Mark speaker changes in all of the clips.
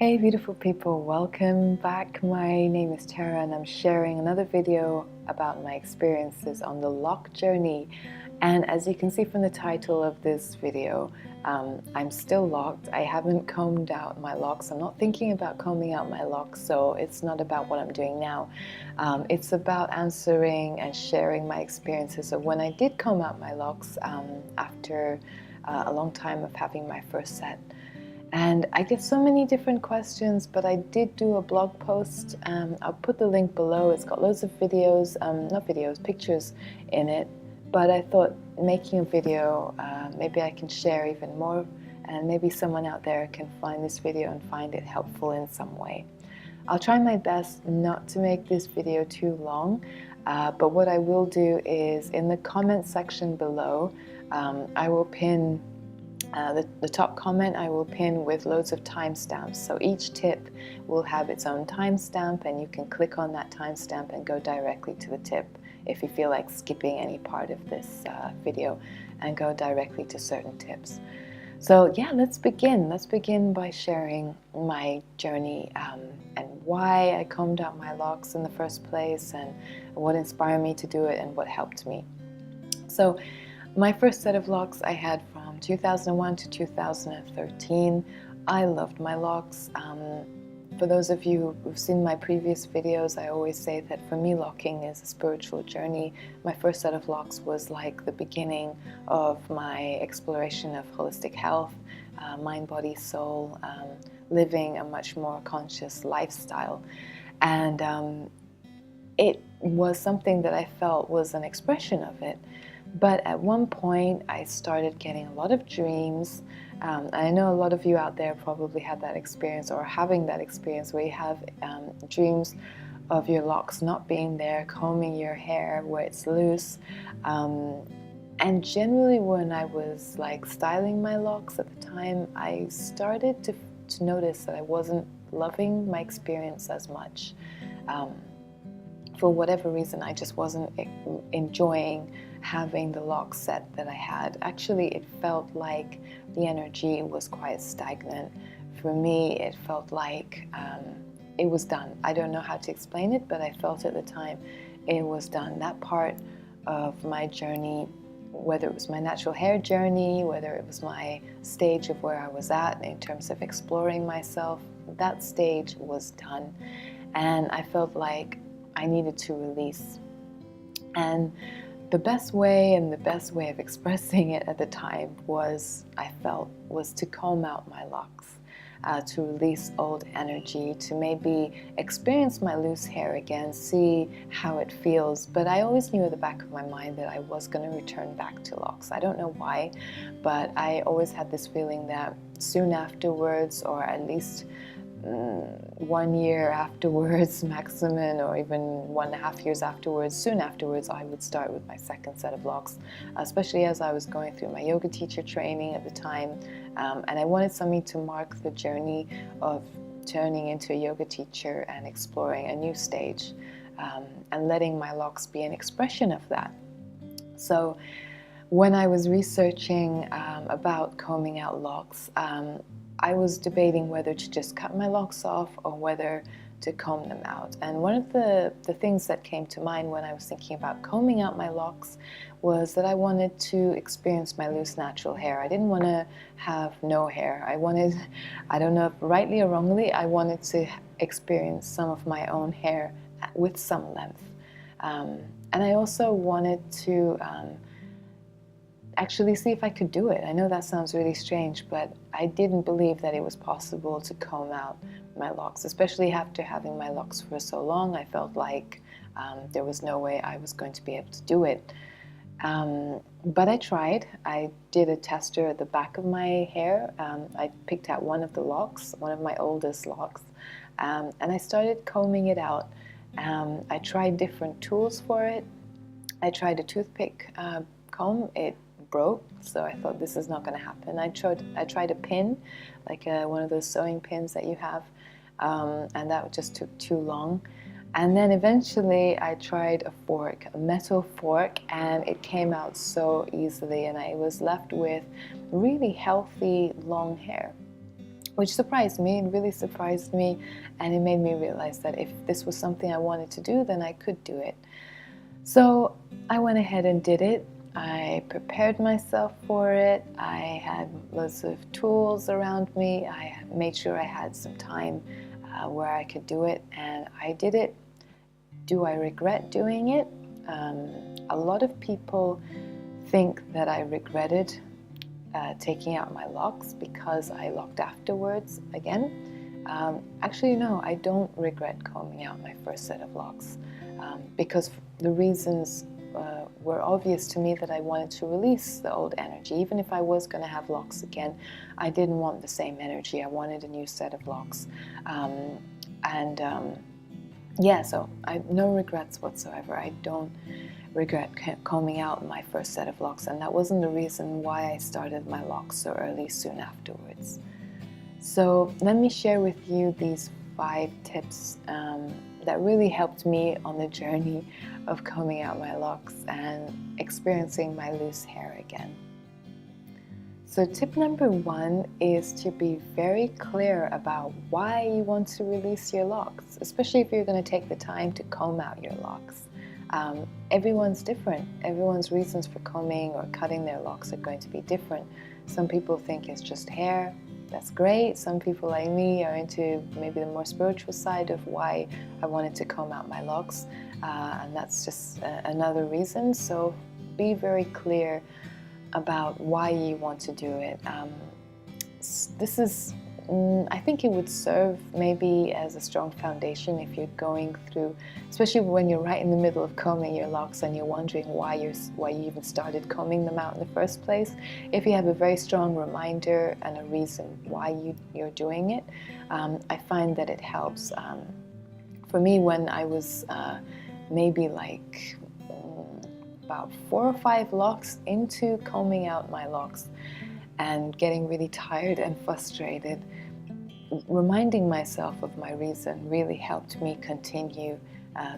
Speaker 1: Hey beautiful people, welcome back. My name is Tara and I'm sharing another video about my experiences on the lock journey. And as you can see from the title of this video, I'm still locked. I haven't combed out my locks. I'm not thinking about combing out my locks, so it's not about what I'm doing now. It's about answering and sharing my experiences of when I did comb out my locks after a long time of having my first set. And I get so many different questions, but I did do a blog post. I'll put the link below. It's got loads of videos, not videos, pictures in it. But I thought making a video, maybe I can share even more, and maybe someone out there can find this video and find it helpful in some way. I'll try my best not to make this video too long, but what I will do is in the comment section below, I will pin the top comment I will pin with loads of timestamps. So each tip will have its own timestamp, and you can click on that timestamp and go directly to the tip if you feel like skipping any part of this video and go directly to certain tips. So yeah, let's begin. Let's begin by sharing my journey and why I combed out my locks in the first place, and what inspired me to do it and what helped me. So my first set of locks I had from 2001 to 2013. I loved my locks. For those of you who've seen my previous videos, I always say that for me locking is a spiritual journey. My first set of locks was like the beginning of my exploration of holistic health, mind, body, soul, living a much more conscious lifestyle. And it was something that I felt was an expression of it. But at one point, I started getting a lot of dreams. I know a lot of you out there probably had that experience, or having that experience where you have dreams of your locks not being there, combing your hair where it's loose. And generally when I was like styling my locks at the time, I started to notice that I wasn't loving my experience as much. For whatever reason, I just wasn't enjoying having the lock set that I had. Actually, it felt like the energy was quite stagnant. For me, it felt like it was done. I don't know how to explain it, but I felt at the time it was done. That part of my journey, whether it was my natural hair journey, whether it was my stage of where I was at in terms of exploring myself, that stage was done. And I felt like I needed to release. And the best way of expressing it at the time was to comb out my locks, to release old energy, to maybe experience my loose hair again, see how it feels. But I always knew at the back of my mind that I was going to return back to locks. I don't know why, but I always had this feeling that soon afterwards, or at least 1 year afterwards maximum, or even 1.5 years afterwards, soon afterwards, I would start with my second set of locks, especially as I was going through my yoga teacher training at the time, and I wanted something to mark the journey of turning into a yoga teacher and exploring a new stage, and letting my locks be an expression of that. So when I was researching about combing out locks, I was debating whether to just cut my locks off or whether to comb them out. And one of the things that came to mind when I was thinking about combing out my locks was that I wanted to experience my loose natural hair. I didn't want to have no hair. I don't know if rightly or wrongly, I wanted to experience some of my own hair with some length. And I also wanted to actually see if I could do it. I know that sounds really strange, but I didn't believe that it was possible to comb out my locks, especially after having my locks for so long. I felt like there was no way I was going to be able to do it. But I tried. I did a tester at the back of my hair. I picked out one of the locks, one of my oldest locks, and I started combing it out. I tried different tools for it. I tried a toothpick comb. It broke, so I thought this is not going to happen. I tried a pin, like one of those sewing pins that you have, and that just took too long. And then eventually I tried a fork, a metal fork, and it came out so easily, and I was left with really healthy long hair. which surprised me. It really surprised me, and it made me realize that if this was something I wanted to do, then I could do it. So I went ahead and did it. I prepared myself for it. I had lots of tools around me. I made sure I had some time where I could do it, and I did it. Do I regret doing it? A lot of people think that I regretted taking out my locks because I locked afterwards again. Actually, no, I don't regret combing out my first set of locks because the reasons were obvious to me, that I wanted to release the old energy. Even if I was going to have locks again, I didn't want the same energy. I wanted a new set of locks. Yeah, so no regrets whatsoever. I don't regret combing out my first set of locks, and that wasn't the reason why I started my locks so early soon afterwards. So let me share with you these 5 tips that really helped me on the journey of combing out my locks and experiencing my loose hair again. So tip number 1 is to be very clear about why you want to release your locks, especially if you're going to take the time to comb out your locks. Everyone's different. Everyone's reasons for combing or cutting their locks are going to be different. Some people think it's just hair. That's great. Some people like me are into maybe the more spiritual side of why I wanted to comb out my locks, and that's just another reason. So be very clear about why you want to do it. This is, I think it would serve maybe as a strong foundation if you're going through, especially when you're right in the middle of combing your locks and you're wondering why you even started combing them out in the first place. If you have a very strong reminder and a reason why you're doing it, I find that it helps. For me, when I was maybe like about 4 or 5 locks into combing out my locks and getting really tired and frustrated, reminding myself of my reason really helped me continue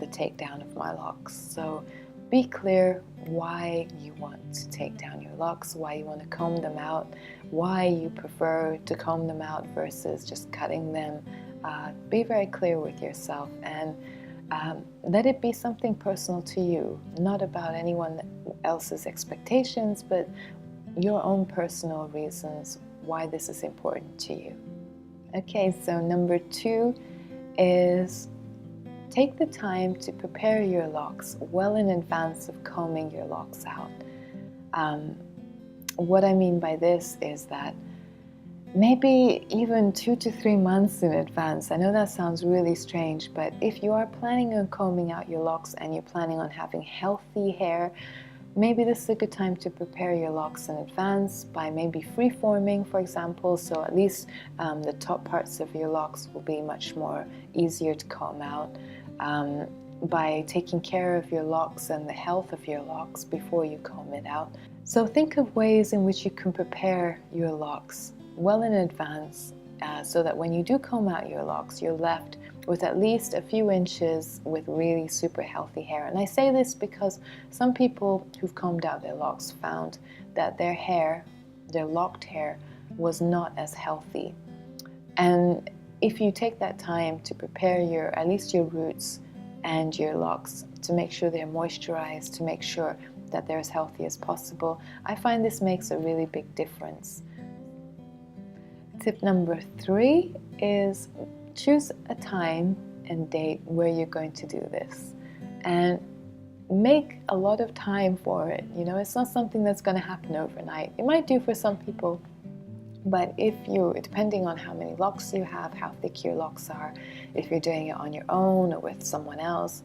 Speaker 1: the takedown of my locks. So be clear why you want to take down your locks, why you want to comb them out, why you prefer to comb them out versus just cutting them. Be very clear with yourself, and let it be something personal to you, not about anyone else's expectations, but your own personal reasons why this is important to you. Okay, so number 2 is take the time to prepare your locks well in advance of combing your locks out. What I mean by this is that maybe even 2 to 3 months in advance. I know that sounds really strange, but if you are planning on combing out your locks and you're planning on having healthy hair, maybe this is a good time to prepare your locks in advance by maybe free-forming, for example, so at least the top parts of your locks will be much more easier to comb out, by taking care of your locks and the health of your locks before you comb it out. So think of ways in which you can prepare your locks well in advance, so that when you do comb out your locks, you're left with at least a few inches with really super healthy hair. And I say this because some people who've combed out their locks found that their hair, their locked hair, was not as healthy. And if you take that time to prepare at least your roots and your locks, to make sure they're moisturized, to make sure that they're as healthy as possible, I find this makes a really big difference. Tip number 3 is choose a time and date where you're going to do this, and make a lot of time for it. You know, it's not something that's going to happen overnight. It might do for some people, but depending on how many locks you have, how thick your locks are, if you're doing it on your own or with someone else,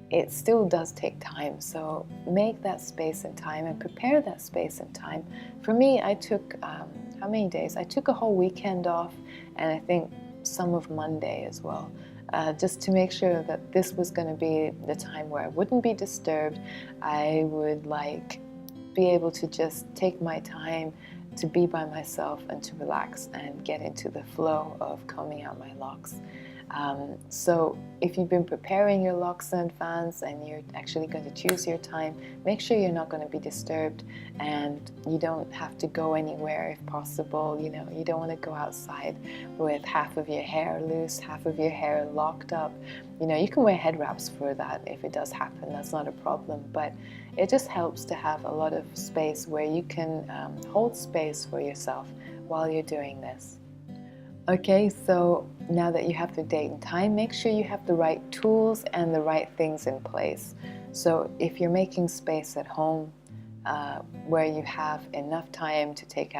Speaker 1: it still does take time. So make that space and time and prepare that space and time. For me, I took, how many days? I took a whole weekend off, and I think some of Monday as well, just to make sure that this was going to be the time where I wouldn't be disturbed. I would be able to just take my time to be by myself and to relax and get into the flow of combing out my locks. So if you've been preparing your locks in advance and you're actually going to choose your time, make sure you're not going to be disturbed and you don't have to go anywhere if possible. You know, you don't want to go outside with half of your hair loose, half of your hair locked up. You know, you can wear head wraps for that if it does happen, that's not a problem, but it just helps to have a lot of space where you can hold space for yourself while you're doing this. Okay, so now that you have the date and time, make sure you have the right tools and the right things in place. So if you're making space at home where you have enough time to take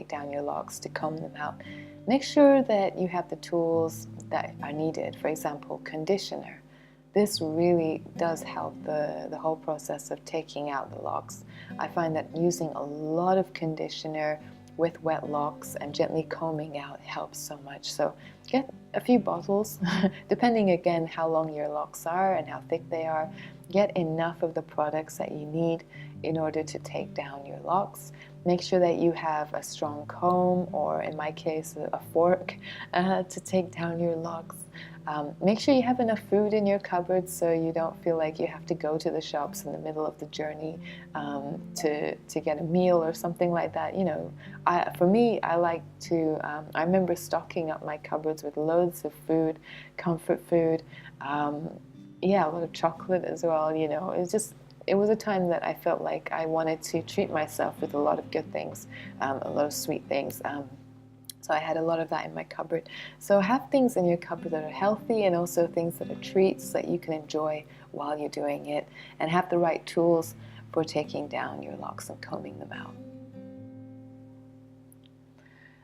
Speaker 1: down your locks, to comb them out, make sure that you have the tools that are needed. For example, conditioner. This really does help the whole process of taking out the locks. I find that using a lot of conditioner with wet locks and gently combing out helps so much. So get a few bottles, depending again how long your locks are and how thick they are. Get enough of the products that you need in order to take down your locks. Make sure that you have a strong comb, or in my case, a fork to take down your locks. Make sure you have enough food in your cupboard so you don't feel like you have to go to the shops in the middle of the journey to get a meal or something like that. You know, for me, I like to, I remember stocking up my cupboards with loads of food, comfort food, yeah, a lot of chocolate as well. You know, it was a time that I felt like I wanted to treat myself with a lot of good things, a lot of sweet things. So I had a lot of that in my cupboard. So have things in your cupboard that are healthy and also things that are treats that you can enjoy while you're doing it, and have the right tools for taking down your locks and combing them out.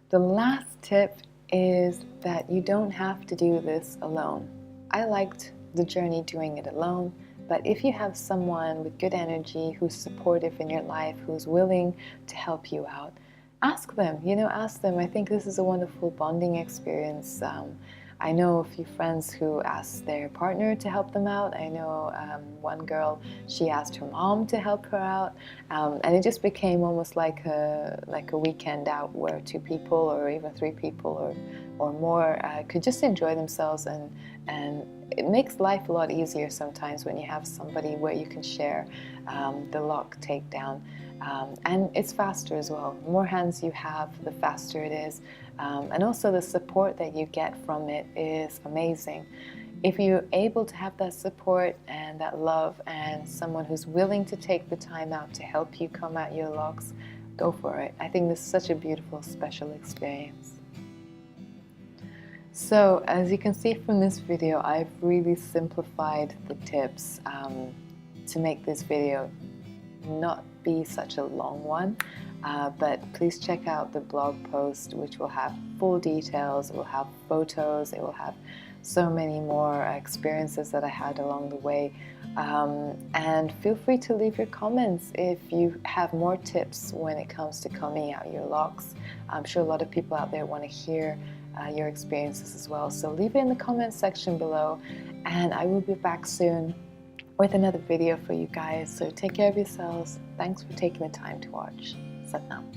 Speaker 1: The last tip is that you don't have to do this alone. I liked the journey doing it alone, but if you have someone with good energy who's supportive in your life, who's willing to help you out, ask them, ask them. I think this is a wonderful bonding experience. I know a few friends who asked their partner to help them out. I know one girl, she asked her mom to help her out, and it just became almost like a weekend out where 2 people or even 3 people or more could just enjoy themselves, and it makes life a lot easier sometimes when you have somebody where you can share the lock takedown. And it's faster as well. The more hands you have, the faster it is. And also the support that you get from it is amazing. If you're able to have that support and that love and someone who's willing to take the time out to help you comb out your locks, go for it. I think this is such a beautiful, special experience. So as you can see from this video, I've really simplified the tips to make this video not be such a long one, but please check out the blog post, which will have full details. It will have photos, it will have so many more experiences that I had along the way, and feel free to leave your comments if you have more tips when it comes to combing out your locks. I'm sure a lot of people out there want to hear your experiences as well, so leave it in the comments section below, and I will be back soon with another video for you guys. So take care of yourselves. Thanks for taking the time to watch. Sat Nam.